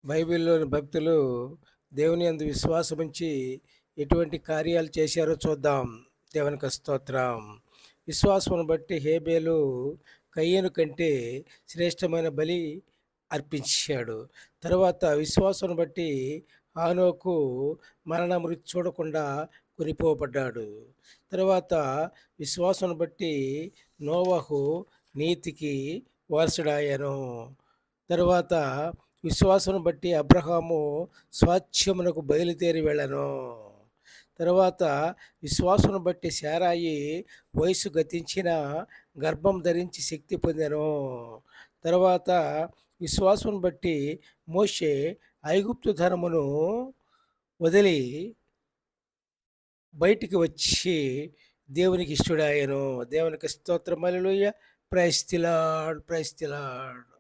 బైబిల్‌లోని భక్తులు దేవుని యందు విశ్వాసముంచి ఎటువంటి కార్యాలు చేశారో చూద్దాం. దేవునికి స్తోత్రం. విశ్వాసమును బట్టి హేబేలు కయీను కంటే శ్రేష్టమైన బలి అర్పించాడు. తరువాత విశ్వాసమును బట్టి హానోకు మరణ మృతి చూడకుండా కొనిపోబడ్డాడు. తరువాత విశ్వాసమును బట్టి నోవహు నీతికి వారసుడాయెను. తరువాత విశ్వాసమును బట్టి అబ్రహాము స్వాస్థ్యమునకు బయలుదేరి వెళ్ళెను. తరువాత విశ్వాసమును బట్టి శారాయి వయసు గతించిన గర్భం ధరించి శక్తి పొందెను. తరువాత విశ్వాసమును బట్టి మోషే ఐగుప్తు ధనమును వదిలి బయటికి వచ్చి దేవునికి ఇష్టడాయెను. దేవునికి స్తోత్రం hallelujah. Praise the lord. Praise the lord.